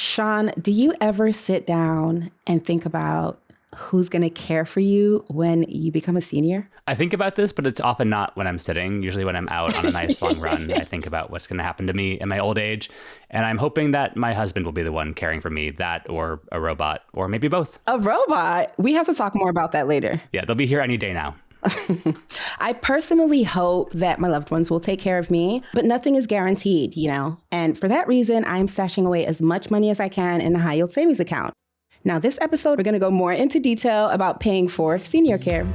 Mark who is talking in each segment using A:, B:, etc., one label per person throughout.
A: Sean, do you ever sit down and think about who's going to care for you when you become a senior?
B: I think about this, but it's often not when I'm sitting. Usually when I'm out on a nice long run, I think about what's going to happen to me in my old age. And I'm hoping that my husband will be the one caring for me, that or a robot, or maybe both.
A: A robot? We have to talk more about that later.
B: Yeah, they'll be here any day now.
A: I personally hope that my loved ones will take care of me, but nothing is guaranteed, And for that reason, I'm stashing away as much money as I can in a high yield savings account. Now, this episode, we're going to go more into detail about paying for senior care.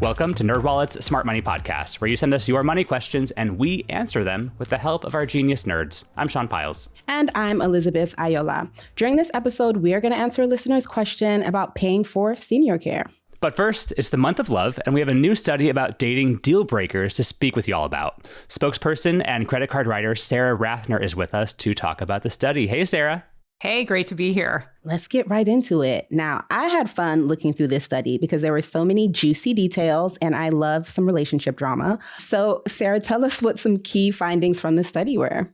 B: Welcome to NerdWallet's Smart Money Podcast, where you send us your money questions and we answer them with the help of our genius nerds. I'm Sean Pyles.
A: And I'm Elizabeth Ayoola. During this episode, we are going to answer a listener's question about paying for senior care.
B: But first, it's the month of love, and we have a new study about dating Dealbreakers to speak with y'all about. Spokesperson and credit card writer Sara Rathner is with us to talk about the study. Hey, Sara.
C: Hey, great to be here.
A: Let's get right into it. Now, I had fun looking through this study because there were so many juicy details and I love some relationship drama. So, Sara, tell us what some key findings from the study were.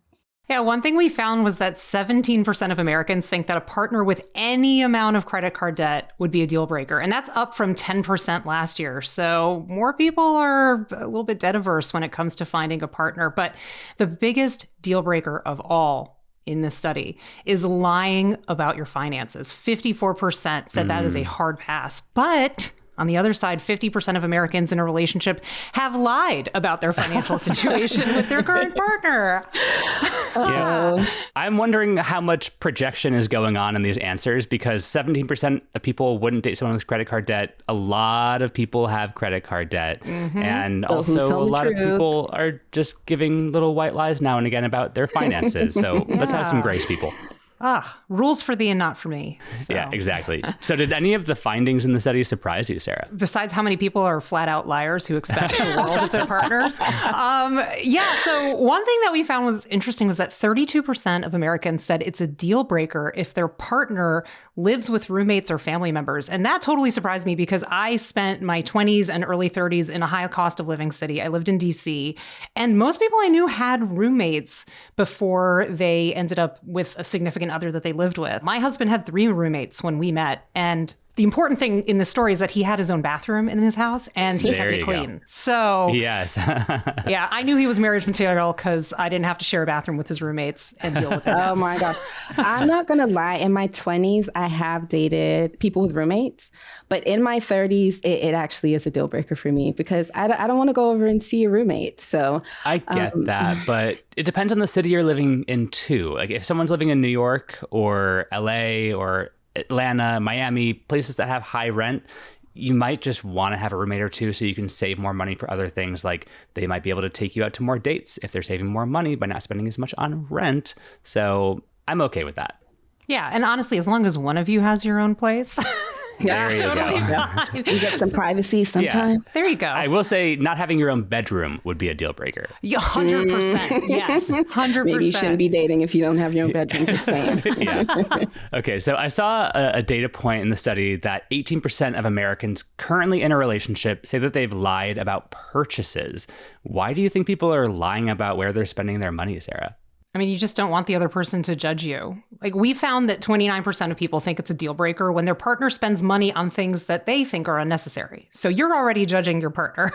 C: Yeah, one thing we found was that 17% of Americans think that a partner with any amount of credit card debt would be a deal breaker. And that's up from 10% last year. So more people are a little bit debt averse when it comes to finding a partner. But the biggest deal breaker of all in this study is lying about your finances. 54% said that is a hard pass. But on the other side, 50% of Americans in a relationship have lied about their financial situation with their current partner.
B: Yeah. I'm wondering how much projection is going on in these answers, because 17% of people wouldn't date someone with credit card debt. A lot of people have credit card debt. Mm-hmm. And also a lot of people are just giving little white lies now and again about their finances. So let's have some grace, people.
C: Rules for thee and not for me. So.
B: Yeah, exactly. So did any of the findings in the study surprise you, Sara?
C: Besides how many people are flat out liars who expect the world of their partners? So one thing that we found was interesting was that 32% of Americans said it's a deal breaker if their partner lives with roommates or family members. And that totally surprised me because I spent my 20s and early 30s in a high cost of living city. I lived in DC, and most people I knew had roommates before they ended up with a significant other that they lived with. My husband had 3 roommates when we met, and the important thing in the story is that he had his own bathroom in his house and he kept it clean. So
B: yes.
C: Yeah, I knew he was marriage material because I didn't have to share a bathroom with his roommates and deal with that.
A: Oh my gosh. I'm not going to lie. In my 20s, I have dated people with roommates, but in my 30s, it actually is a deal breaker for me because I don't want to go over and see a roommate. So
B: I get that, but it depends on the city you're living in too. Like if someone's living in New York or LA or Atlanta, Miami, places that have high rent, you might just want to have a roommate or two so you can save more money for other things. Like they might be able to take you out to more dates if they're saving more money by not spending as much on rent. So I'm okay with that.
C: Yeah. And honestly, as long as one of you has your own place.
A: Yeah,
C: totally fine.
A: You get some privacy sometime.
C: Yeah. There you go.
B: I will say not having your own bedroom would be a deal breaker.
C: Yeah, 100%. Yes, 100%.
A: Maybe you shouldn't be dating if you don't have your own bedroom to stay in.
B: Yeah. Okay, so I saw a data point in the study that 18% of Americans currently in a relationship say that they've lied about purchases. Why do you think people are lying about where they're spending their money, Sara?
C: I mean, you just don't want the other person to judge you. Like we found that 29% of people think it's a deal breaker when their partner spends money on things that they think are unnecessary. So you're already judging your partner.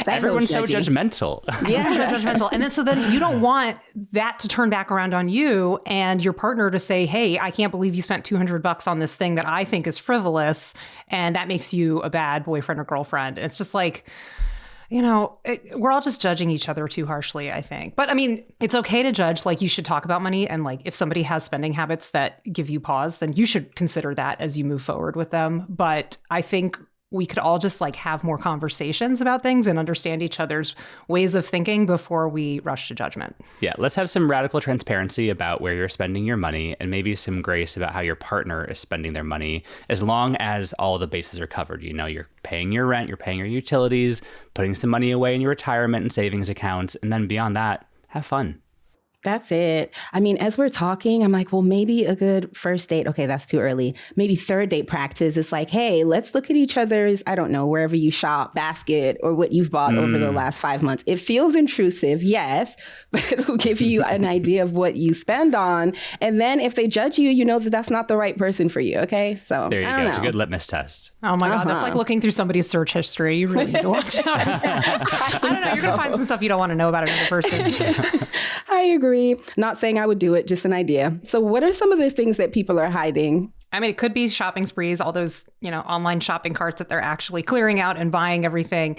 B: Everyone's so judgmental.
C: Yeah, so judgmental. And then you don't want that to turn back around on you and your partner to say, hey, I can't believe you spent $200 on this thing that I think is frivolous. And that makes you a bad boyfriend or girlfriend. It's just like, we're all just judging each other too harshly, I think. But I mean, it's okay to judge. Like you should talk about money. And like if somebody has spending habits that give you pause, then you should consider that as you move forward with them. But I think we could all just like have more conversations about things and understand each other's ways of thinking before we rush to judgment.
B: Yeah, let's have some radical transparency about where you're spending your money and maybe some grace about how your partner is spending their money, as long as all the bases are covered. You're paying your rent, you're paying your utilities, putting some money away in your retirement and savings accounts, and then beyond that, have fun.
A: That's it. I mean, as we're talking, I'm like, well, maybe a good first date. Okay, that's too early. Maybe third date practice. It's like, hey, let's look at each other's, I don't know, wherever you shop, basket, or what you've bought over the last 5 months. It feels intrusive, yes, but it'll give you an idea of what you spend on. And then if they judge you, you know that that's not the right person for you. Okay, so
B: there you go. It's a good litmus test.
C: Oh my God, that's like looking through somebody's search history. You really need to watch out. I don't know. You're going to find some stuff you don't want to know about another person.
A: I agree. Not saying I would do it, just an idea. So what are some of the things that people are hiding?
C: I mean, it could be shopping sprees, all those, online shopping carts that they're actually clearing out and buying everything.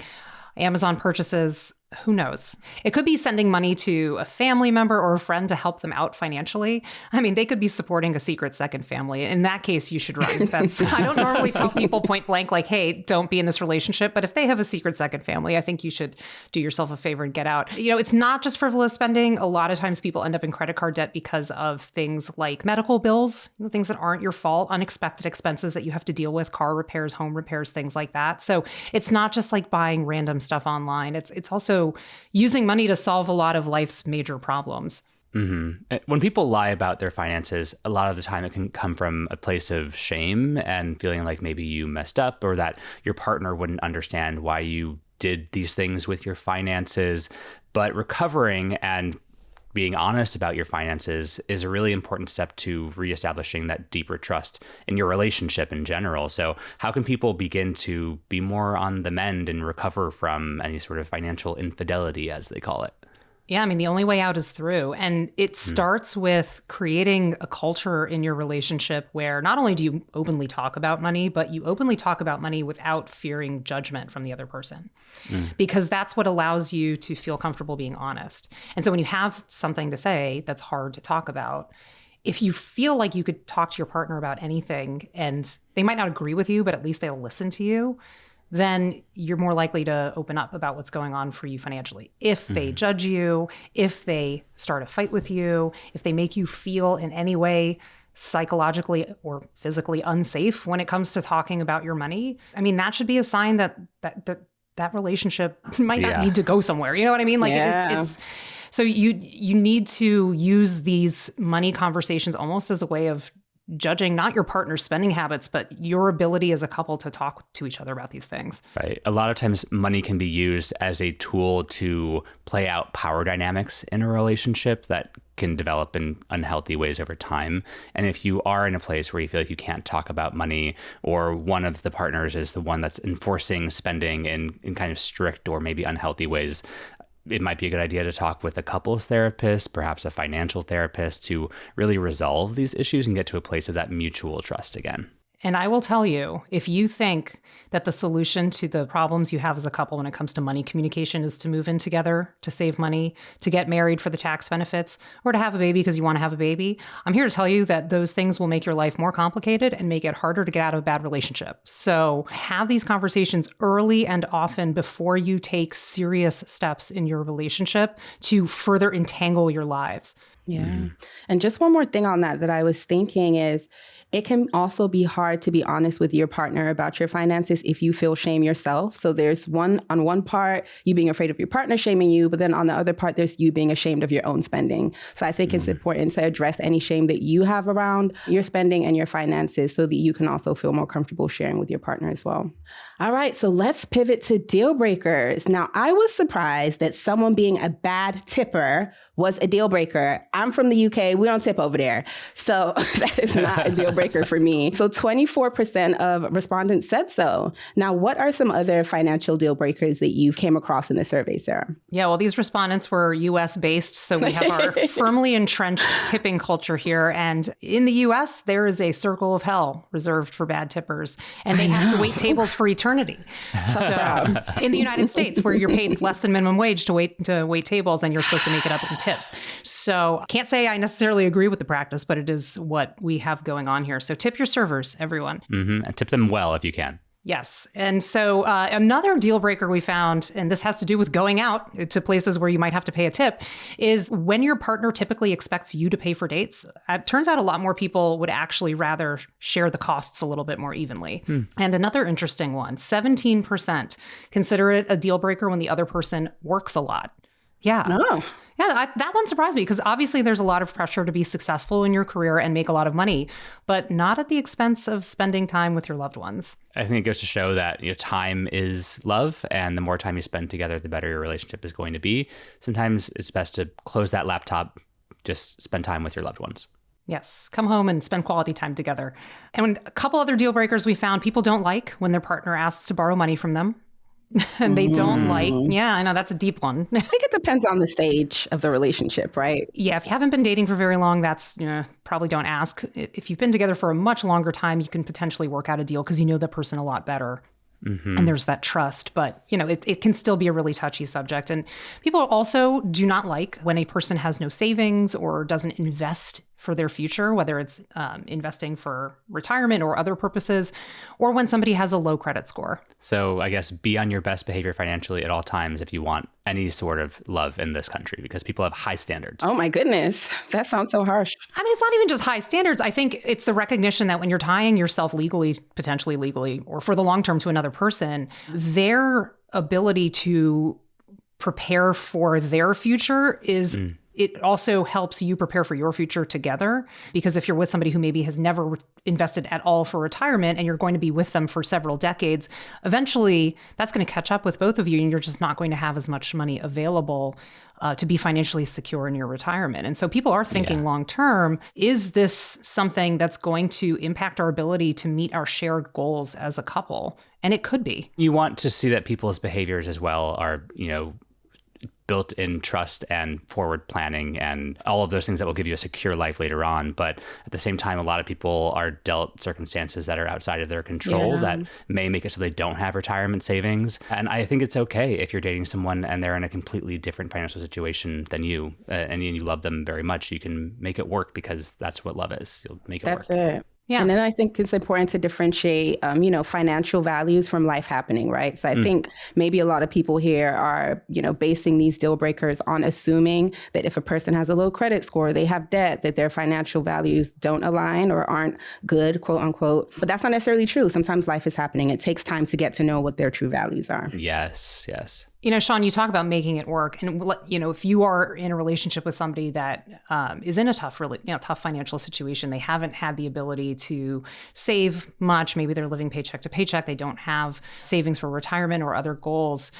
C: Amazon purchases, who knows? It could be sending money to a family member or a friend to help them out financially. I mean, they could be supporting a secret second family. In that case, you should run. I don't normally tell people point blank, like, hey, don't be in this relationship. But if they have a secret second family, I think you should do yourself a favor and get out. It's not just frivolous spending. A lot of times people end up in credit card debt because of things like medical bills, things that aren't your fault, unexpected expenses that you have to deal with, car repairs, home repairs, things like that. So it's not just like buying random stuff online. It's also using money to solve a lot of life's major problems.
B: Mm-hmm. When people lie about their finances, a lot of the time it can come from a place of shame and feeling like maybe you messed up or that your partner wouldn't understand why you did these things with your finances. But recovering and being honest about your finances is a really important step to reestablishing that deeper trust in your relationship in general. So how can people begin to be more on the mend and recover from any sort of financial infidelity, as they call it?
C: Yeah, I mean, the only way out is through. And it starts with creating a culture in your relationship where not only do you openly talk about money, but you openly talk about money without fearing judgment from the other person. Because that's what allows you to feel comfortable being honest. And so when you have something to say that's hard to talk about, if you feel like you could talk to your partner about anything and they might not agree with you, but at least they'll listen to you, then you're more likely to open up about what's going on for you financially. If they judge you, if they start a fight with you, if they make you feel in any way psychologically or physically unsafe when it comes to talking about your money, I mean, that should be a sign that relationship might not need to go somewhere. You know what I mean? Like it's so you need to use these money conversations almost as a way of judging not your partner's spending habits, but your ability as a couple to talk to each other about these things.
B: Right. A lot of times money can be used as a tool to play out power dynamics in a relationship that can develop in unhealthy ways over time. And if you are in a place where you feel like you can't talk about money, or one of the partners is the one that's enforcing spending in kind of strict or maybe unhealthy ways, it might be a good idea to talk with a couples therapist, perhaps a financial therapist, to really resolve these issues and get to a place of that mutual trust again.
C: And I will tell you, if you think that the solution to the problems you have as a couple when it comes to money communication is to move in together, to save money, to get married for the tax benefits, or to have a baby because you want to have a baby, I'm here to tell you that those things will make your life more complicated and make it harder to get out of a bad relationship. So have these conversations early and often before you take serious steps in your relationship to further entangle your lives.
A: Yeah. And just one more thing on that I was thinking is, it can also be hard to be honest with your partner about your finances if you feel shame yourself. So there's on one part, you being afraid of your partner shaming you, but then on the other part, there's you being ashamed of your own spending. So I think it's important to address any shame that you have around your spending and your finances so that you can also feel more comfortable sharing with your partner as well. All right, so let's pivot to deal breakers. Now, I was surprised that someone being a bad tipper was a deal breaker. I'm from the UK. We don't tip over there. So that is not a deal breaker for me. So 24% of respondents said so. Now, what are some other financial deal breakers that you came across in the survey, Sarah?
C: Yeah, well, these respondents were US based. So we have our firmly entrenched tipping culture here. And in the US, there is a circle of hell reserved for bad tippers. And they have to wait tables for eternity. So in the United States, where you're paid less than minimum wage to wait tables and you're supposed to make it up in tips. So I can't say I necessarily agree with the practice, but it is what we have going on here. So tip your servers, everyone.
B: And tip them well if you can.
C: Yes. And so another deal breaker we found, and this has to do with going out to places where you might have to pay a tip, is when your partner typically expects you to pay for dates. It turns out a lot more people would actually rather share the costs a little bit more evenly. And another interesting one, 17% consider it a deal breaker when the other person works a lot. Yeah.
A: Oh.
C: Yeah, that one surprised me because obviously there's a lot of pressure to be successful in your career and make a lot of money, but not at the expense of spending time with your loved ones.
B: I think it goes to show that time is love, and the more time you spend together, the better your relationship is going to be. Sometimes it's best to close that laptop, just spend time with your loved ones.
C: Yes, come home and spend quality time together. And a couple other deal breakers we found, people don't like when their partner asks to borrow money from them. And they don't like, yeah, I know that's a deep one.
A: I think it depends on the stage of the relationship, right?
C: Yeah, if you haven't been dating for very long, that's, probably don't ask. If you've been together for a much longer time, you can potentially work out a deal because you know the person a lot better. And there's that trust, but it can still be a really touchy subject. And people also do not like when a person has no savings or doesn't invest for their future, whether it's investing for retirement or other purposes, or when somebody has a low credit score.
B: So I guess be on your best behavior financially at all times if you want any sort of love in this country, because people have high standards.
A: Oh my goodness. That sounds so harsh.
C: I mean, it's not even just high standards. I think it's the recognition that when you're tying yourself legally, potentially legally, or for the long term to another person, their ability to prepare for their future is it also helps you prepare for your future together. Because if you're with somebody who maybe has never invested at all for retirement and you're going to be with them for several decades, eventually that's going to catch up with both of you and you're just not going to have as much money available to be financially secure in your retirement. And so people are thinking long term, is this something that's going to impact our ability to meet our shared goals as a couple? And it could be.
B: You want to see that people's behaviors as well are, built in trust and forward planning and all of those things that will give you a secure life later on. But at the same time, a lot of people are dealt circumstances that are outside of their control that may make it so they don't have retirement savings. And I think it's okay if you're dating someone and they're in a completely different financial situation than you, and you love them very much. You can make it work because that's what love is. You'll make it work.
A: That's it.
C: Yeah.
A: And then I think it's important to differentiate, financial values from life happening, right? So I think maybe a lot of people here are, basing these deal breakers on assuming that if a person has a low credit score, they have debt, that their financial values don't align or aren't good, quote unquote. But that's not necessarily true. Sometimes life is happening. It takes time to get to know what their true values are.
B: Yes, yes.
C: Sean, you talk about making it work. And, if you are in a relationship with somebody that is in a tough financial situation, they haven't had the ability to save much. Maybe they're living paycheck to paycheck. They don't have savings for retirement or other goals.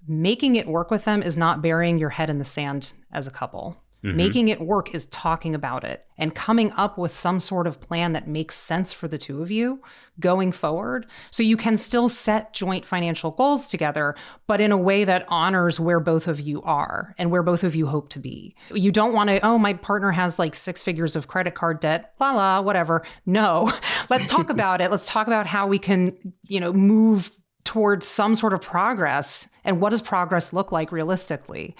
C: Making it work with them is not burying your head in the sand as a couple. Making it work is talking about it and coming up with some sort of plan that makes sense for the two of you going forward. So you can still set joint financial goals together, but in a way that honors where both of you are and where both of you hope to be. You don't want to, my partner has like 6 figures of credit card debt, whatever. No, let's talk about it. Let's talk about how we can, move towards some sort of progress. And what does progress look like realistically?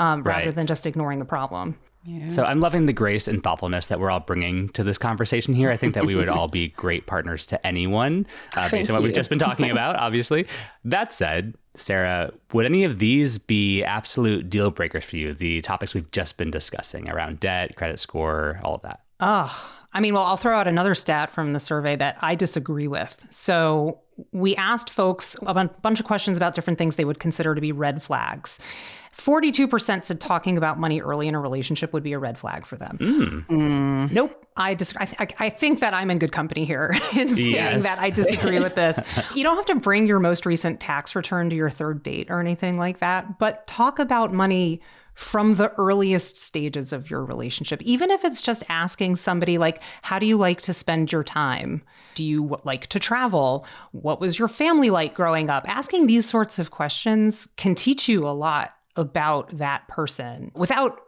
C: Rather than just ignoring the problem.
A: Yeah.
B: So I'm loving the grace and thoughtfulness that we're all bringing to this conversation here. I think that we would all be great partners to anyone based on what we've just been talking about, obviously. That said, Sara, would any of these be absolute deal breakers for you? The topics we've just been discussing around debt, credit score, all of that.
C: I'll throw out another stat from the survey that I disagree with. So we asked folks a bunch of questions about different things they would consider to be red flags. 42% said talking about money early in a relationship would be a red flag for them. Nope. I think that I'm in good company here in saying that I disagree with this. You don't have to bring your most recent tax return to your third date or anything like that, but talk about money from the earliest stages of your relationship, even if it's just asking somebody like, how do you like to spend your time? Do you like to travel? What was your family like growing up? Asking these sorts of questions can teach you a lot about that person without,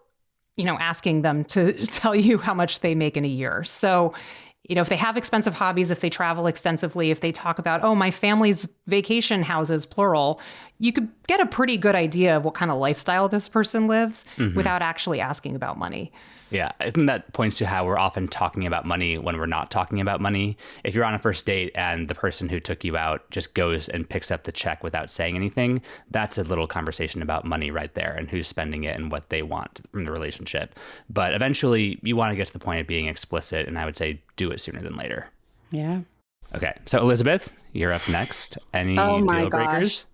C: asking them to tell you how much they make in a year. So, if they have expensive hobbies, if they travel extensively, if they talk about, my family's vacation houses, plural, you could get a pretty good idea of what kind of lifestyle this person lives without actually asking about money.
B: Yeah, I think that points to how we're often talking about money when we're not talking about money. If you're on a first date and the person who took you out just goes and picks up the check without saying anything, that's a little conversation about money right there and who's spending it and what they want from the relationship. But eventually, you want to get to the point of being explicit, and I would say do it sooner than later.
A: Yeah.
B: Okay, so Elizabeth, you're up next. Any deal breakers?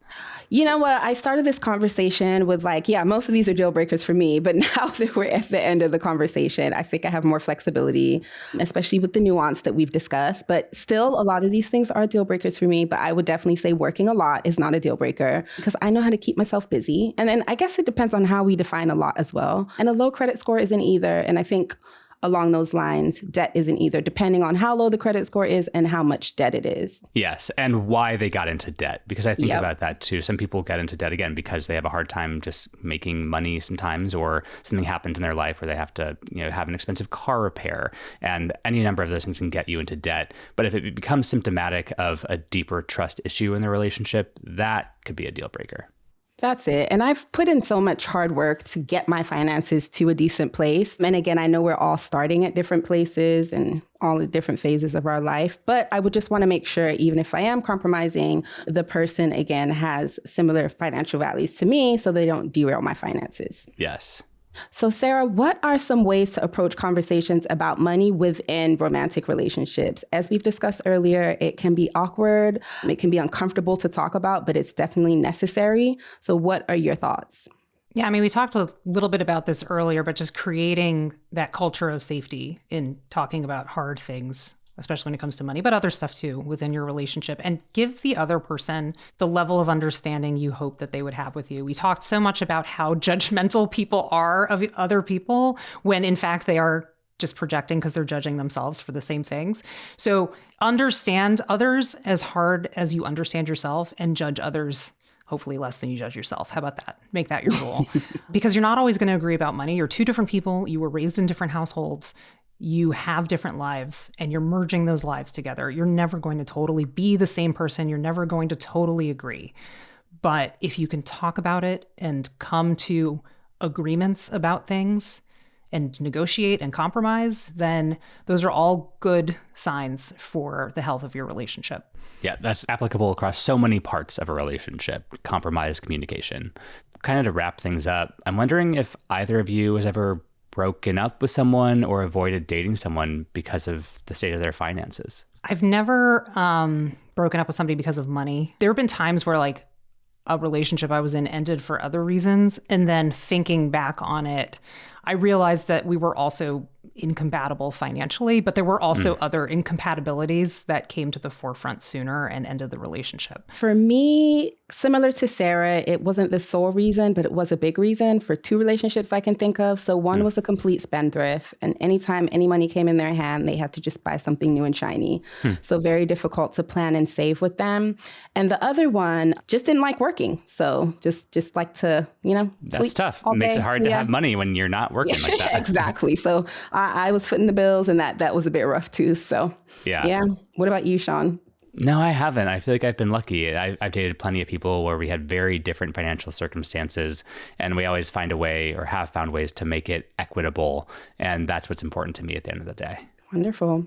A: You know what? I started this conversation with like, yeah, most of these are deal breakers for me. But now that we're at the end of the conversation, I think I have more flexibility, especially with the nuance that we've discussed. But still, a lot of these things are deal breakers for me. But I would definitely say working a lot is not a deal breaker because I know how to keep myself busy. And then I guess it depends on how we define a lot as well. And a low credit score isn't either. And I think along those lines, debt isn't either, depending on how low the credit score is and how much debt it is.
B: Yes, and why they got into debt, because I think about that too. Some people get into debt, again, because they have a hard time just making money sometimes, or something happens in their life where they have to, have an expensive car repair, and any number of those things can get you into debt. But if it becomes symptomatic of a deeper trust issue in the relationship, that could be a deal breaker.
A: That's it. And I've put in so much hard work to get my finances to a decent place. And again, I know we're all starting at different places and all the different phases of our life, but I would just want to make sure, even if I am compromising, the person, again, has similar financial values to me so they don't derail my finances.
B: Yes.
A: So, Sara, what are some ways to approach conversations about money within romantic relationships? As we've discussed earlier, it can be awkward, it can be uncomfortable to talk about, but it's definitely necessary. So what are your thoughts?
C: Yeah, I mean, we talked a little bit about this earlier, but just creating that culture of safety in talking about hard things, especially when it comes to money, but other stuff too within your relationship, and give the other person the level of understanding you hope that they would have with you. We talked so much about how judgmental people are of other people when in fact they are just projecting because they're judging themselves for the same things. So understand others as hard as you understand yourself, and judge others hopefully less than you judge yourself. How about that? Make that your rule. Because you're not always going to agree about money. You're two different people. You were raised in different households. You have different lives, and you're merging those lives together. You're never going to totally be the same person. You're never going to totally agree. But if you can talk about it and come to agreements about things and negotiate and compromise, then those are all good signs for the health of your relationship.
B: Yeah, that's applicable across so many parts of a relationship: compromise, communication. Kind of to wrap things up, I'm wondering if either of you has ever broken up with someone or avoided dating someone because of the state of their finances.
C: I've never broken up with somebody because of money. There have been times where like a relationship I was in ended for other reasons. And then thinking back on it, I realized that we were also incompatible financially, but there were also other incompatibilities that came to the forefront sooner and ended the relationship.
A: For me, similar to Sara, it wasn't the sole reason, but it was a big reason for two relationships I can think of. So one was a complete spendthrift, and anytime any money came in their hand, they had to just buy something new and shiny. So very difficult to plan and save with them. And the other one just didn't like working. So just like to,
B: That's
A: sleep
B: tough.
A: all
B: It makes
A: day.
B: it hard to have money when you're not working like that.
A: Exactly. So I was footing the bills, and that was a bit rough too. So yeah. What about you, Sean?
B: No, I haven't. I feel like I've been lucky. I've dated plenty of people where we had very different financial circumstances, and we always find a way, or have found ways, to make it equitable. And that's what's important to me at the end of the day.
A: Wonderful.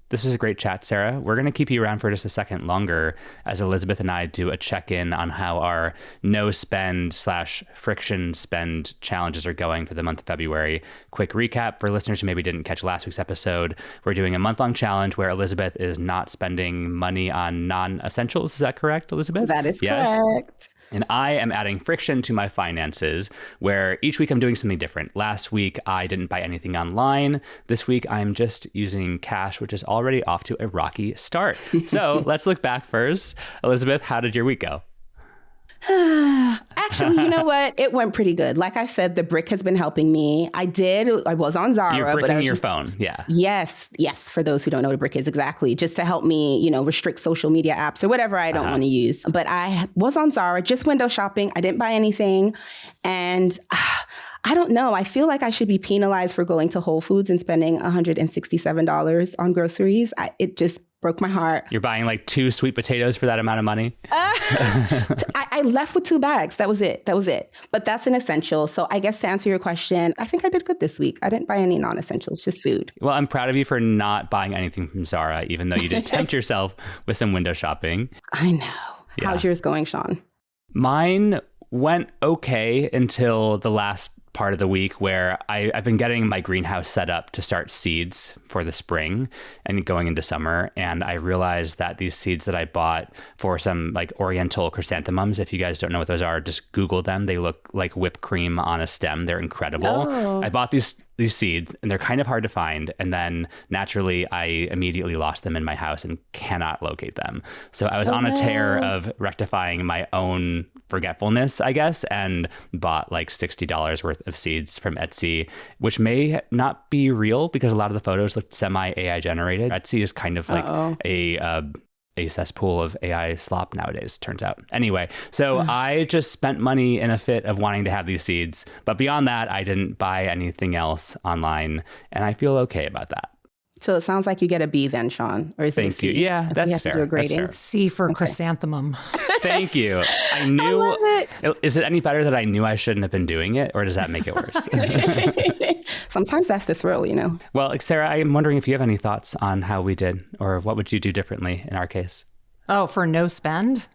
B: This was a great chat, Sara. We're going to keep you around for just a second longer as Elizabeth and I do a check-in on how our no spend / friction spend challenges are going for the month of February. Quick recap for listeners who maybe didn't catch last week's episode. We're doing a month-long challenge where Elizabeth is not spending money on non-essentials. Is that correct, Elizabeth?
A: That is correct.
B: And I am adding friction to my finances, where each week I'm doing something different. Last week, I didn't buy anything online. This week, I'm just using cash, which is already off to a rocky start. So let's look back first. Elizabeth, how did your week go?
A: Actually, you know what? It went pretty good. Like I said, the brick has been helping me. I was on Zara.
B: You're bricking
A: but I was
B: your phone. Yeah.
A: Yes. For those who don't know what a brick is, exactly. Just to help me, restrict social media apps or whatever I don't want to use. But I was on Zara, just window shopping. I didn't buy anything. And I don't know. I feel like I should be penalized for going to Whole Foods and spending $167 on groceries. It just broke my heart.
B: You're buying like 2 sweet potatoes for that amount of money?
A: I left with 2 bags. That was it. But that's an essential. So I guess to answer your question, I think I did good this week. I didn't buy any non-essentials, just food.
B: Well, I'm proud of you for not buying anything from Zara, even though you did tempt yourself with some window shopping.
A: I know.
B: Yeah.
A: How's yours going, Sean?
B: Mine went okay until the last part of the week where I've been getting my greenhouse set up to start seeds for the spring and going into summer. And I realized that these seeds that I bought for some like oriental chrysanthemums, if you guys don't know what those are, just Google them. They look like whipped cream on a stem. They're incredible. Oh. I bought these seeds and they're kind of hard to find. And then naturally, I immediately lost them in my house and cannot locate them. So I was on a tear of rectifying my own forgetfulness, I guess, and bought like $60 worth of seeds from Etsy, which may not be real because a lot of the photos looked semi-AI generated. Etsy is kind of like a cesspool of AI slop nowadays, turns out. Anyway, so I just spent money in a fit of wanting to have these seeds. But beyond that, I didn't buy anything else online. And I feel okay about that.
A: So it sounds like you get a B then, Sean. Or is it a C?
B: Thank you. Yeah, that's fair.
A: To do a grading.
B: That's fair.
C: C for chrysanthemum.
B: Thank you. I knew.
A: I love it.
B: Is it any better that I knew I shouldn't have been doing it, or does that make it worse?
A: Sometimes that's the thrill, you know.
B: Well, like, Sarah, I'm wondering if you have any thoughts on how we did, or what would you do differently in our case?
C: Oh, for no spend?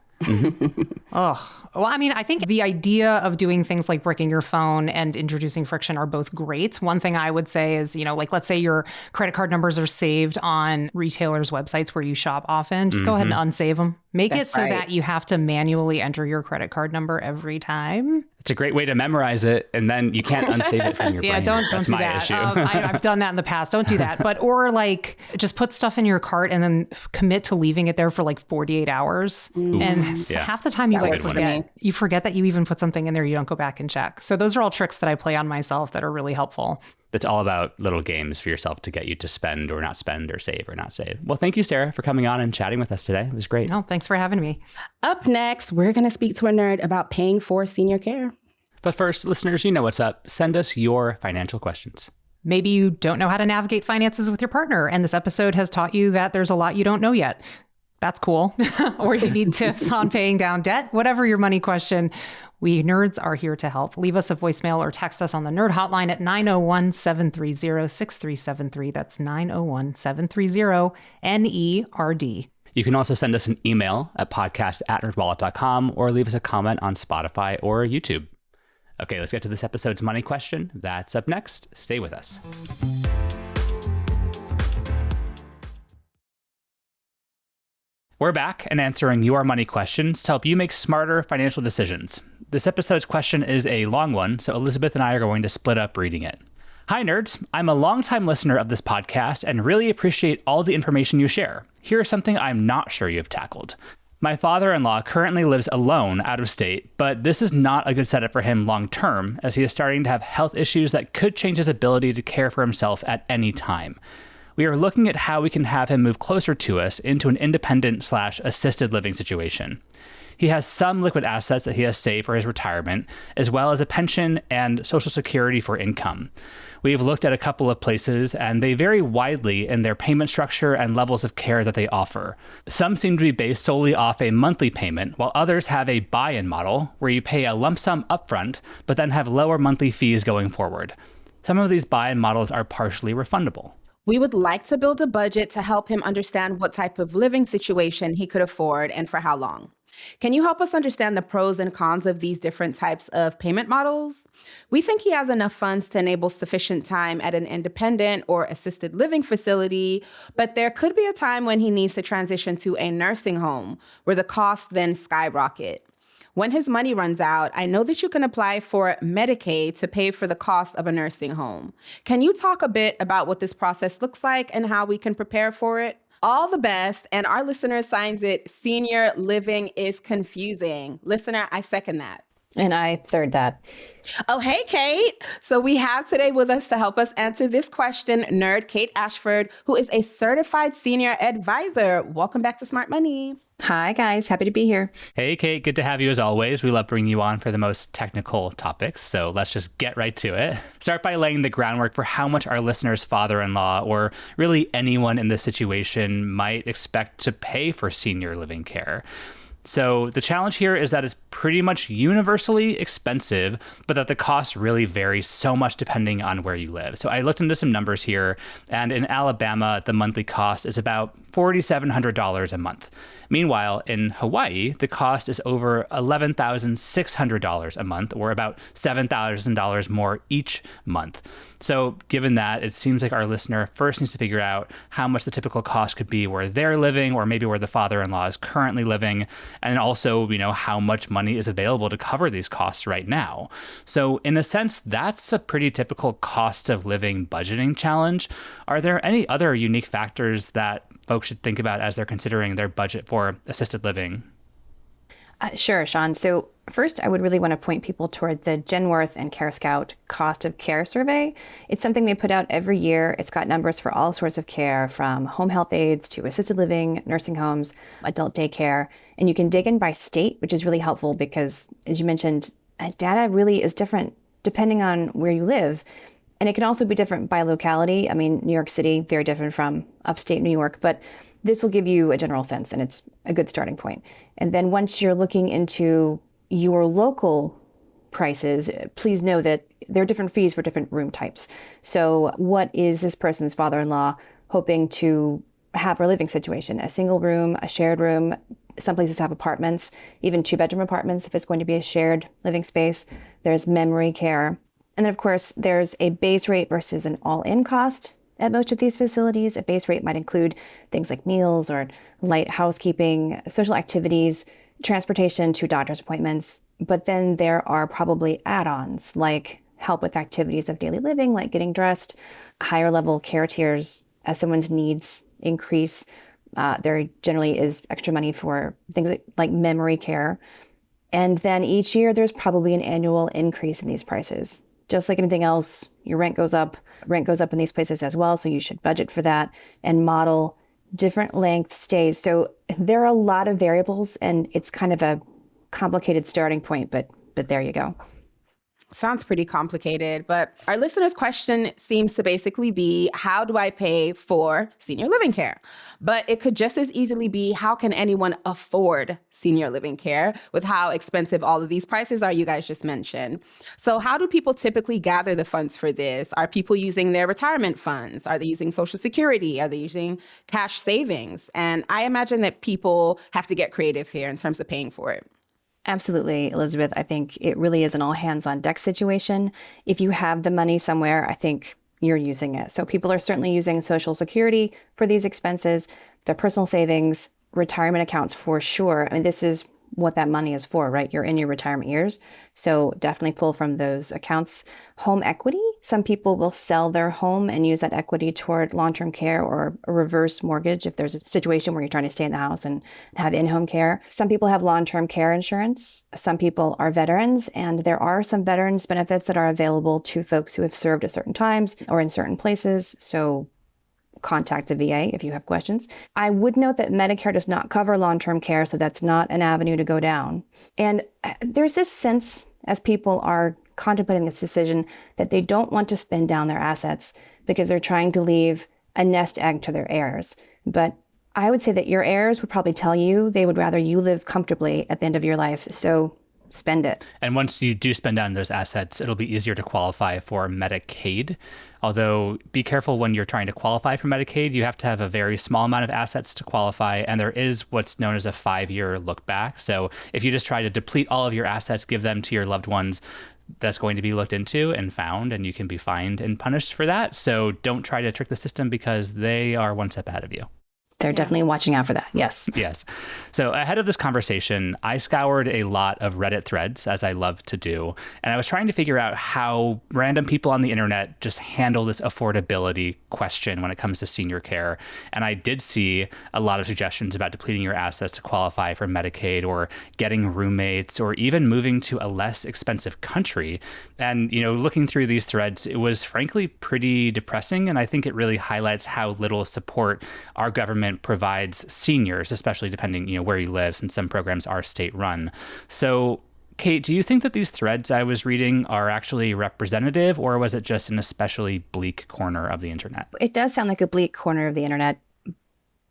C: Oh, well, I mean, I think the idea of doing things like bricking your phone and introducing friction are both great. One thing I would say is, like, let's say your credit card numbers are saved on retailers' websites where you shop often. Just go ahead and unsave them. Make it so that you have to manually enter your credit card number every time.
B: It's a great way to memorize it, and then you can't unsave it from your brain.
C: Yeah, don't
B: That's
C: do
B: my
C: that.
B: issue.
C: I've done that in the past. Don't do that. Or like just put stuff in your cart and then commit to leaving it there for like 48 hours. And half the time you forget that you even put something in there. You don't go back and check. So those are all tricks that I play on myself that are really helpful.
B: It's all about little games for yourself to get you to spend or not spend or save or not save. Well, thank you, Sarah, for coming on and chatting with us today. It was great.
C: No, thanks for having me.
A: Up next, we're going to speak to a nerd about paying for senior care.
B: But first, listeners, you know what's up. Send us your financial questions.
C: Maybe you don't know how to navigate finances with your partner, and this episode has taught you that there's a lot you don't know yet. That's cool. Or you need tips on paying down debt. Whatever your money question, we nerds are here to help. Leave us a voicemail or text us on the Nerd Hotline at 901-730-6373. That's 901-730-NERD.
B: You can also send us an email at podcast@nerdwallet.com or leave us a comment on Spotify or YouTube. Okay, let's get to this episode's money question. That's up next. Stay with us. We're back and answering your money questions to help you make smarter financial decisions. This episode's question is a long one, so Elizabeth and I are going to split up reading it. Hi, nerds. I'm a longtime listener of this podcast and really appreciate all the information you share. Here's something I'm not sure you've tackled. My father-in-law currently lives alone out of state, but this is not a good setup for him long-term, as he is starting to have health issues that could change his ability to care for himself at any time. We are looking at how we can have him move closer to us into an independent/assisted living situation. He has some liquid assets that he has saved for his retirement, as well as a pension and Social Security for income. We've looked at a couple of places, and they vary widely in their payment structure and levels of care that they offer. Some seem to be based solely off a monthly payment, while others have a buy-in model, where you pay a lump sum upfront, but then have lower monthly fees going forward. Some of these buy-in models are partially refundable.
A: We would like to build a budget to help him understand what type of living situation he could afford and for how long. Can you help us understand the pros and cons of these different types of payment models? We think he has enough funds to enable sufficient time at an independent or assisted living facility, but there could be a time when he needs to transition to a nursing home, where the costs then skyrocket. When his money runs out, I know that you can apply for Medicaid to pay for the cost of a nursing home. Can you talk a bit about what this process looks like and how we can prepare for it? All the best. And our listener signs it, senior living is confusing. Listener, I second that.
D: And I third that.
A: Oh, hey, Kate. So we have today with us to help us answer this question, Nerd Kate Ashford, who is a certified senior advisor. Welcome back to Smart Money.
D: Hi, guys. Happy to be here.
B: Hey, Kate. Good to have you as always. We love bringing you on for the most technical topics. So let's just get right to it. Start by laying the groundwork for how much our listeners' father-in-law, or really anyone in this situation, might expect to pay for senior living care. So the challenge here is that it's pretty much universally expensive, but that the costs really vary so much depending on where you live. So I looked into some numbers here, and in Alabama, the monthly cost is about $4,700 a month. Meanwhile, in Hawaii, the cost is over $11,600 a month, or about $7,000 more each month. So given that, it seems like our listener first needs to figure out how much the typical cost could be where they're living, or maybe where the father-in-law is currently living, and also, how much money is available to cover these costs right now. So in a sense, that's a pretty typical cost of living budgeting challenge. Are there any other unique factors that folks should think about as they're considering their budget for assisted living?
D: Sure, Sean. So first, I would really want to point people toward the Genworth and CareScout Cost of Care Survey. It's something they put out every year. It's got numbers for all sorts of care, from home health aides to assisted living, nursing homes, adult daycare. And you can dig in by state, which is really helpful because, as you mentioned, data really is different depending on where you live. And it can also be different by locality. I mean, New York City, very different from upstate New York, but this will give you a general sense, and it's a good starting point. And then once you're looking into your local prices, please know that there are different fees for different room types. So what is this person's father-in-law hoping to have for a living situation? A single room, a shared room? Some places have apartments, even 2-bedroom apartments if it's going to be a shared living space. There's memory care. And then, of course, there's a base rate versus an all-in cost at most of these facilities. A base rate might include things like meals or light housekeeping, social activities, transportation to doctor's appointments. But then there are probably add-ons like help with activities of daily living, like getting dressed, higher level care tiers as someone's needs increase. There generally is extra money for things like memory care. And then each year, there's probably an annual increase in these prices. Just like anything else, your rent goes up. Rent goes up in these places as well, so you should budget for that and model different length stays. So there are a lot of variables, and it's kind of a complicated starting point, but there you go.
A: Sounds pretty complicated, but our listener's question seems to basically be, how do I pay for senior living care? But it could just as easily be, how can anyone afford senior living care with how expensive all of these prices are you guys just mentioned? So how do people typically gather the funds for this? Are people using their retirement funds? Are they using Social Security? Are they using cash savings? And I imagine that people have to get creative here in terms of paying for it.
D: Absolutely, Elizabeth. I think it really is an all hands on deck situation. If you have the money somewhere, I think you're using it. So people are certainly using Social Security for these expenses, their personal savings, retirement accounts for sure. I mean, this is what that money is for, right? You're in your retirement years. So definitely pull from those accounts. Home equity. Some people will sell their home and use that equity toward long-term care or a reverse mortgage if there's a situation where you're trying to stay in the house and have in-home care. Some people have long-term care insurance. Some people are veterans, and there are some veterans benefits that are available to folks who have served at certain times or in certain places. So contact the VA if you have questions. I would note that Medicare does not cover long-term care, so that's not an avenue to go down. And there's this sense, as people are contemplating this decision, that they don't want to spend down their assets because they're trying to leave a nest egg to their heirs. But I would say that your heirs would probably tell you they would rather you live comfortably at the end of your life. So spend it.
B: And once you do spend down those assets, it'll be easier to qualify for Medicaid. Although be careful when you're trying to qualify for Medicaid, you have to have a very small amount of assets to qualify. And there is what's known as a 5-year look back. So if you just try to deplete all of your assets, give them to your loved ones, that's going to be looked into and found, and you can be fined and punished for that. So don't try to trick the system because they are one step ahead of you.
D: They're definitely watching out for that. Yes.
B: Yes. So ahead of this conversation, I scoured a lot of Reddit threads, as I love to do. And I was trying to figure out how random people on the internet just handle this affordability question when it comes to senior care. And I did see a lot of suggestions about depleting your assets to qualify for Medicaid, or getting roommates, or even moving to a less expensive country. And, looking through these threads, it was frankly pretty depressing. And I think it really highlights how little support our government provides seniors, especially depending, where you live, since some programs are state run. So, Kate, do you think that these threads I was reading are actually representative, or was it just an especially bleak corner of the internet?
D: It does sound like a bleak corner of the internet,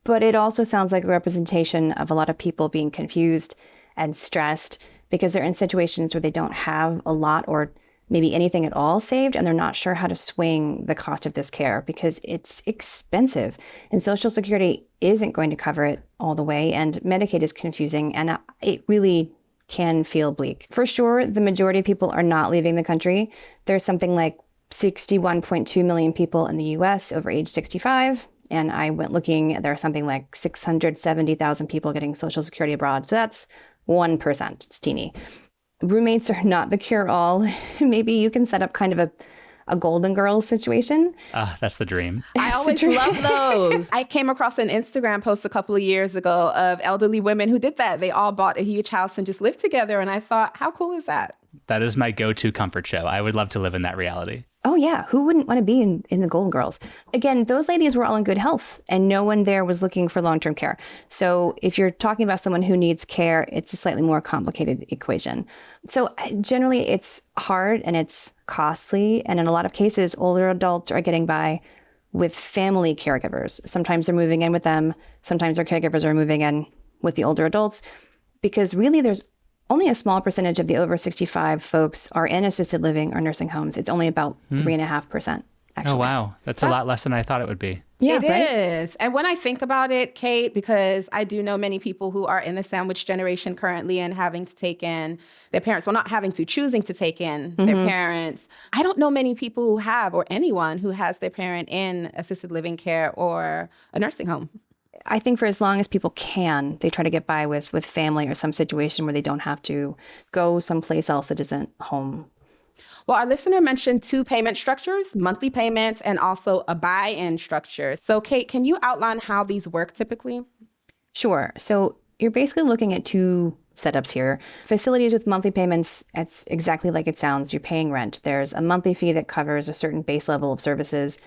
D: But it also sounds like a representation of a lot of people being confused and stressed because they're in situations where they don't have a lot or maybe anything at all saved, and they're not sure how to swing the cost of this care because it's expensive. And Social Security isn't going to cover it all the way, and Medicaid is confusing, and it really can feel bleak. For sure, the majority of people are not leaving the country. There's something like 61.2 million people in the US over age 65. And I went looking, there are something like 670,000 people getting Social Security abroad. So that's 1%. It's teeny. Roommates are not the cure-all. Maybe you can set up kind of a Golden Girls situation.
B: That's the dream.
A: I always love those. I came across an Instagram post a couple of years ago of elderly women who did that. They all bought a huge house and just lived together. And I thought, how cool is that?
B: That is my go-to comfort show. I would love to live in that reality.
D: Oh, yeah. Who wouldn't want to be in the Golden Girls? Again, those ladies were all in good health and no one there was looking for long-term care. So if you're talking about someone who needs care, it's a slightly more complicated equation. So generally, it's hard and it's costly. And in a lot of cases, older adults are getting by with family caregivers. Sometimes they're moving in with them. Sometimes their caregivers are moving in with the older adults because really there's only a small percentage of the over 65 folks are in assisted living or nursing homes. It's only about 3.5%. Actually.
B: Oh, wow. That's a lot less than I thought it would be.
A: Yeah, it is. And when I think about it, Kate, because I do know many people who are in the sandwich generation currently and having to take in their parents, well, not having to, choosing to take in their parents. I don't know many people who have, or anyone who has their parent in assisted living care or a nursing home.
D: I think for as long as people can, they try to get by with family or some situation where they don't have to go someplace else that isn't home.
A: Well, our listener mentioned two payment structures, monthly payments, and also a buy-in structure. So, Kate, can you outline how these work typically?
D: Sure. So you're basically looking at two setups here. Facilities with monthly payments, it's exactly like it sounds. You're paying rent. There's a monthly fee that covers a certain base level of services.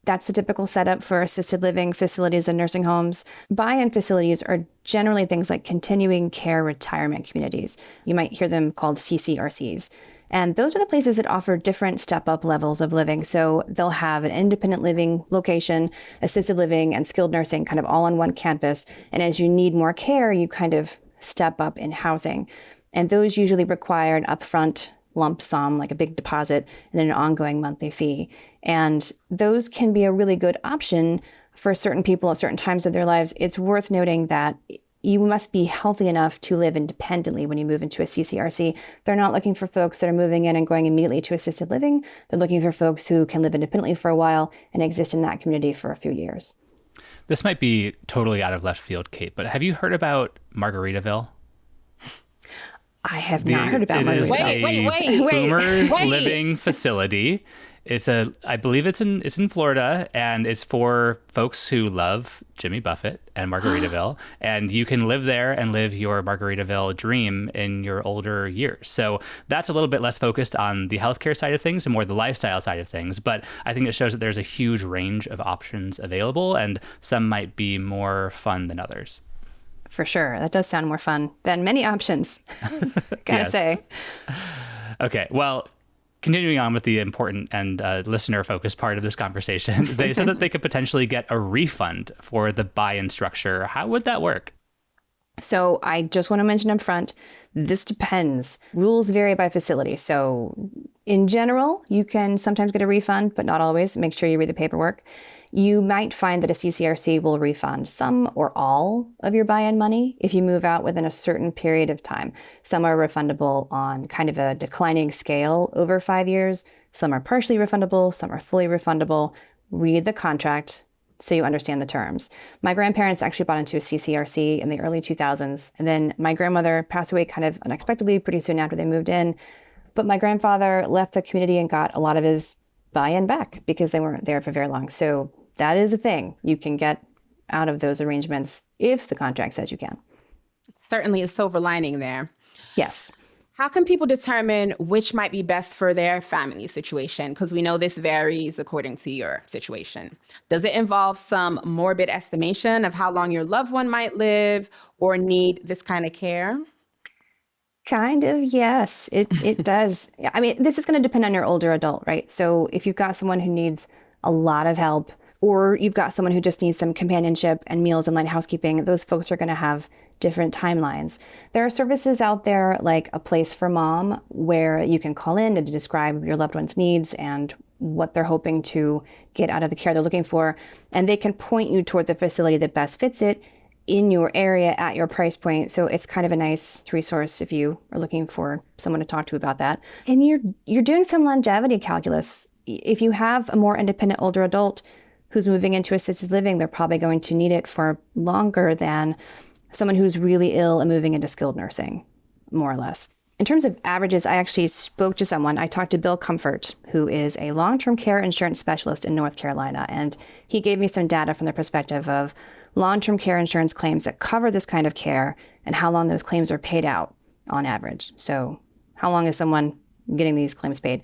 D: That's the typical setup for assisted living facilities and nursing homes. Buy-in facilities are generally things like continuing care retirement communities. You might hear them called CCRCs. And those are the places that offer different step-up levels of living. So they'll have an independent living location, assisted living, and skilled nursing kind of all on one campus. And as you need more care, you kind of step up in housing. And those usually require an upfront lump sum, like a big deposit, and then an ongoing monthly fee. And those can be a really good option for certain people at certain times of their lives. It's worth noting that you must be healthy enough to live independently when you move into a CCRC. They're not looking for folks that are moving in and going immediately to assisted living. They're looking for folks who can live independently for a while and exist in that community for a few years.
B: This might be totally out of left field, Kate, but have you heard about Margaritaville?
D: I have not heard about Margaritaville.
B: Wait. Boomer living facility. I believe it's in Florida, and it's for folks who love Jimmy Buffett and Margaritaville. And you can live there and live your Margaritaville dream in your older years. So that's a little bit less focused on the healthcare side of things and more the lifestyle side of things. But I think it shows that there's a huge range of options available, and some might be more fun than others.
D: For sure. That does sound more fun than many options, gotta say.
B: Okay, well, continuing on with the important and listener-focused part of this conversation, they said that they could potentially get a refund for the buy-in structure. How would that work?
D: So I just want to mention up front, this depends. Rules vary by facility. So in general, you can sometimes get a refund, but not always. Make sure you read the paperwork. You might find that a CCRC will refund some or all of your buy-in money if you move out within a certain period of time. Some are refundable on kind of a declining scale over 5 years. Some are partially refundable. Some are fully refundable. Read the contract so you understand the terms. My grandparents actually bought into a CCRC in the early 2000s. And then my grandmother passed away kind of unexpectedly pretty soon after they moved in. But my grandfather left the community and got a lot of his buy-in back because they weren't there for very long. So that is a thing. You can get out of those arrangements if the contract says you can.
A: Certainly a silver lining there.
D: Yes.
A: How can people determine which might be best for their family situation? Because we know this varies according to your situation. Does it involve some morbid estimation of how long your loved one might live or need this kind of care?
D: Kind of, yes, it does. I mean, this is going to depend on your older adult, right? So if you've got someone who needs a lot of help or you've got someone who just needs some companionship and meals and light housekeeping, those folks are going to have different timelines. There are services out there like A Place for Mom where you can call in to describe your loved one's needs and what they're hoping to get out of the care they're looking for. And they can point you toward the facility that best fits it in your area at your price point. So it's kind of a nice resource if you are looking for someone to talk to about that. And you're doing some longevity calculus. If you have a more independent older adult who's moving into assisted living, they're probably going to need it for longer than someone who's really ill and moving into skilled nursing, more or less. In terms of averages, I actually spoke to someone. I talked to Bill Comfort, who is a long-term care insurance specialist in North Carolina, and he gave me some data from the perspective of long-term care insurance claims that cover this kind of care and how long those claims are paid out on average. So how long is someone getting these claims paid?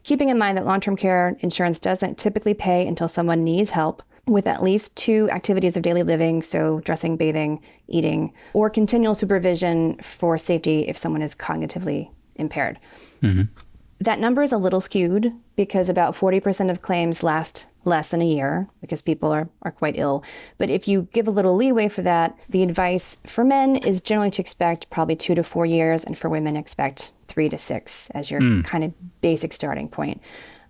D: Keeping in mind that long-term care insurance doesn't typically pay until someone needs help with at least 2 activities of daily living, so dressing, bathing, eating, or continual supervision for safety if someone is cognitively impaired. Mm-hmm. That number is a little skewed because about 40% of claims last less than a year because people are quite ill. But if you give a little leeway for that, the advice for men is generally to expect probably 2 to 4 years, and for women expect 3 to 6 as your kind of basic starting point.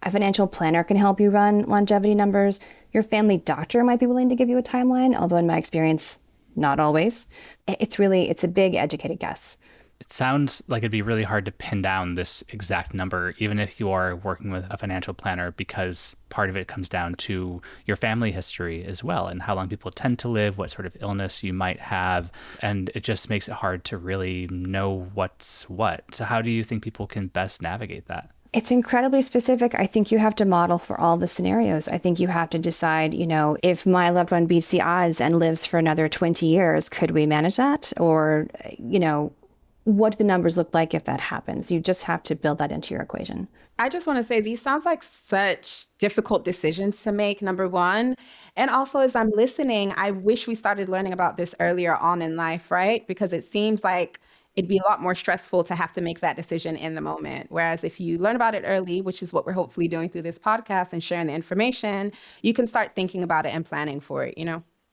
D: A financial planner can help you run longevity numbers. Your family doctor might be willing to give you a timeline, although in my experience, not always. It's a big educated guess.
B: It sounds like it'd be really hard to pin down this exact number, even if you are working with a financial planner, because part of it comes down to your family history as well and how long people tend to live, what sort of illness you might have. And it just makes it hard to really know what's what. So how do you think people can best navigate that?
D: It's incredibly specific. I think you have to model for all the scenarios. I think you have to decide, if my loved one beats the odds and lives for another 20 years, could we manage that? Or, what do the numbers look like if that happens? You just have to build that into your equation.
A: I just want to say these sounds like such difficult decisions to make, number one. And also, as I'm listening, I wish we started learning about this earlier on in life, right? Because it seems like it'd be a lot more stressful to have to make that decision in the moment. Whereas if you learn about it early, which is what we're hopefully doing through this podcast and sharing the information, you can start thinking about it and planning for it,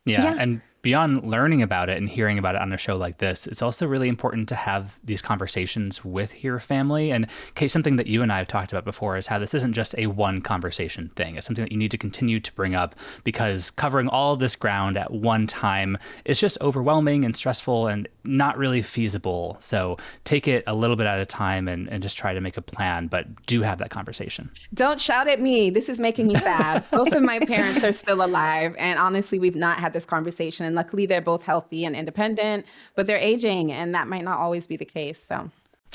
B: Yeah. And beyond learning about it and hearing about it on a show like this, it's also really important to have these conversations with your family. And Kate, something that you and I have talked about before is how this isn't just a one conversation thing. It's something that you need to continue to bring up because covering all of this ground at one time is just overwhelming and stressful and not really feasible. So take it a little bit at a time and just try to make a plan, but do have that conversation.
A: Don't shout at me. This is making me sad. Both of my parents are still alive. And honestly, we've not had this conversation. And luckily, they're both healthy and independent, but they're aging, and that might not always be the case. So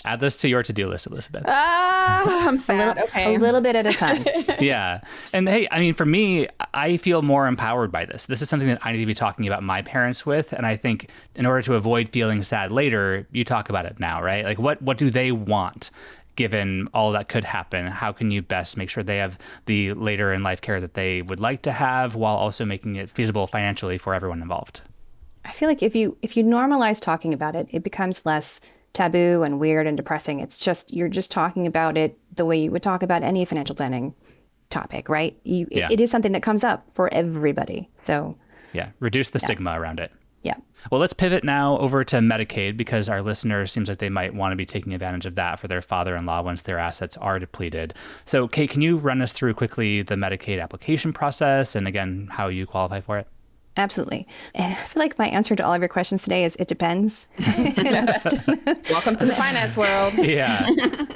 B: add this to your to-do list, Elizabeth.
A: I'm sad. Okay.
D: A little bit at a time.
B: Yeah. And hey, I mean, for me, I feel more empowered by this. This is something that I need to be talking about my parents with. And I think in order to avoid feeling sad later, you talk about it now, right? Like what do they want? Given all that could happen, how can you best make sure they have the later in life care that they would like to have while also making it feasible financially for everyone involved?
D: I feel like if you normalize talking about it, it becomes less taboo and weird and depressing. It's just, you're just talking about it the way you would talk about any financial planning topic, right? It is something that comes up for everybody. So
B: yeah, reduce the stigma around it.
D: Yeah.
B: Well, let's pivot now over to Medicaid because our listeners seems like they might want to be taking advantage of that for their father-in-law once their assets are depleted. So, Kate, can you run us through quickly the Medicaid application process and again, how you qualify for it?
D: Absolutely. I feel like my answer to all of your questions today is it depends.
A: Welcome to the finance world.
B: Yeah.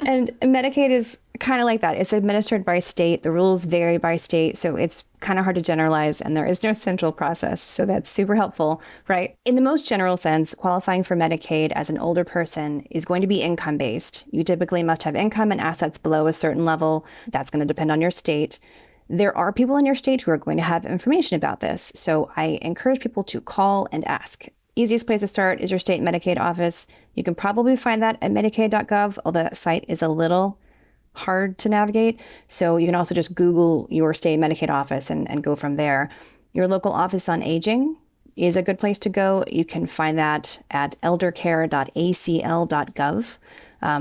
D: And Medicaid is kind of like that. It's administered by state. The rules vary by state. So it's kind of hard to generalize and there is no central process. So that's super helpful, right? In the most general sense, qualifying for Medicaid as an older person is going to be income based. You typically must have income and assets below a certain level. That's going to depend on your state. There are people in your state who are going to have information about this. So I encourage people to call and ask. Easiest place to start is your state Medicaid office. You can probably find that at medicaid.gov, although that site is a little hard to navigate. So you can also just Google your state Medicaid office and go from there. Your local office on aging is a good place to go. You can find that at eldercare.acl.gov.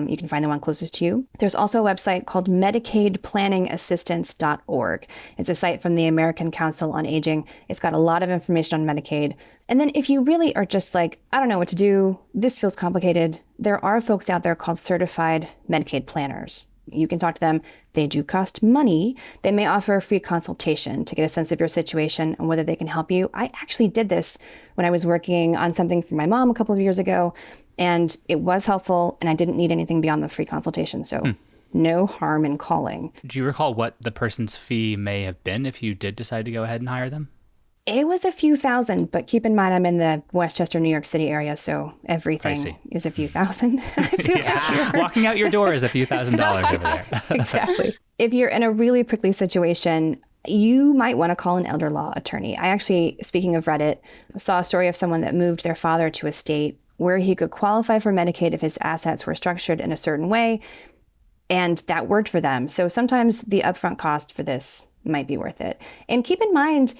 D: You can find the one closest to you. There's also a website called MedicaidPlanningAssistance.org. It's a site from the American Council on Aging. It's got a lot of information on Medicaid. And then if you really are just like, I don't know what to do, this feels complicated, there are folks out there called certified Medicaid planners. You can talk to them. They do cost money. They may offer a free consultation to get a sense of your situation and whether they can help you. I actually did this when I was working on something for my mom a couple of years ago, and it was helpful, and I didn't need anything beyond the free consultation. So no harm in calling.
B: Do you recall what the person's fee may have been if you did decide to go ahead and hire them?
D: It was a few thousand, but keep in mind I'm in the Westchester, New York City area, so everything is a few thousand.
B: Walking out your door is a few $1,000s over there.
D: Exactly. If you're in a really prickly situation, you might want to call an elder law attorney. I actually, speaking of Reddit, saw a story of someone that moved their father to a state where he could qualify for Medicaid if his assets were structured in a certain way, and that worked for them. So sometimes the upfront cost for this might be worth it. And keep in mind,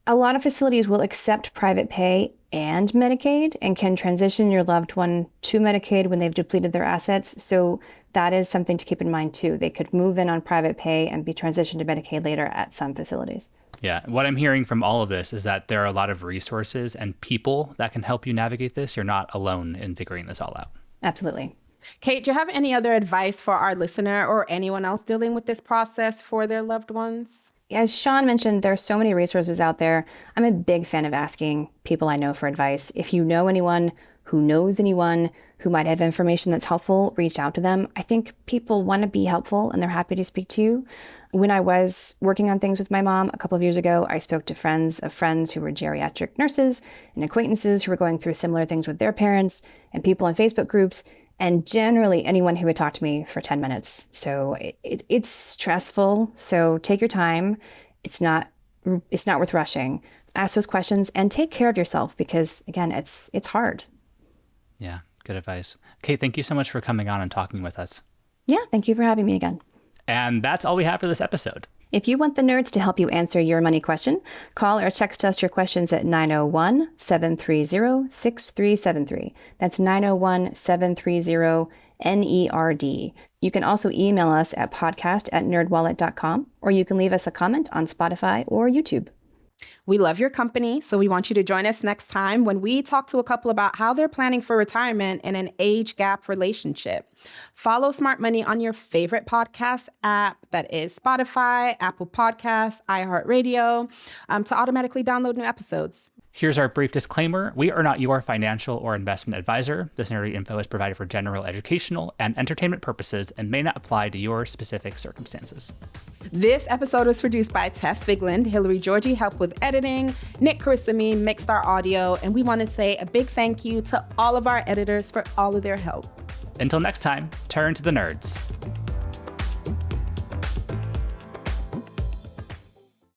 D: a lot of facilities will accept private pay and Medicaid and can transition your loved one to Medicaid when they've depleted their assets. So that is something to keep in mind too. They could move in on private pay and be transitioned to Medicaid later at some facilities.
B: Yeah. What I'm hearing from all of this is that there are a lot of resources and people that can help you navigate this. You're not alone in figuring this all out.
D: Absolutely.
A: Kate, do you have any other advice for our listener or anyone else dealing with this process for their loved ones?
D: As Sean mentioned, there are so many resources out there. I'm a big fan of asking people I know for advice. If you know anyone who knows anyone who might have information that's helpful, reach out to them. I think people want to be helpful and they're happy to speak to you. When I was working on things with my mom a couple of years ago, I spoke to friends of friends who were geriatric nurses and acquaintances who were going through similar things with their parents and people in Facebook groups. And generally anyone who would talk to me for 10 minutes. So it's stressful. So take your time. It's not worth rushing. Ask those questions and take care of yourself because, again, it's hard.
B: Yeah, good advice. Kate, thank you so much for coming on and talking with us.
D: Yeah, thank you for having me again.
B: And that's all we have for this episode.
D: If you want the nerds to help you answer your money question, call or text us your questions at 901-730-6373. That's 901-730-NERD. You can also email us at podcast@nerdwallet.com, or you can leave us a comment on Spotify or YouTube.
A: We love your company, so we want you to join us next time when we talk to a couple about how they're planning for retirement in an age gap relationship. Follow Smart Money on your favorite podcast app, that is Spotify, Apple Podcasts, iHeartRadio, to automatically download new episodes.
B: Here's our brief disclaimer. We are not your financial or investment advisor. This nerdy info is provided for general educational and entertainment purposes and may not apply to your specific circumstances.
A: This episode was produced by Tess Bigland. Hillary Georgie helped with editing. Nick Carissimi mixed our audio. And we want to say a big thank you to all of our editors for all of their help.
B: Until next time, turn to the nerds.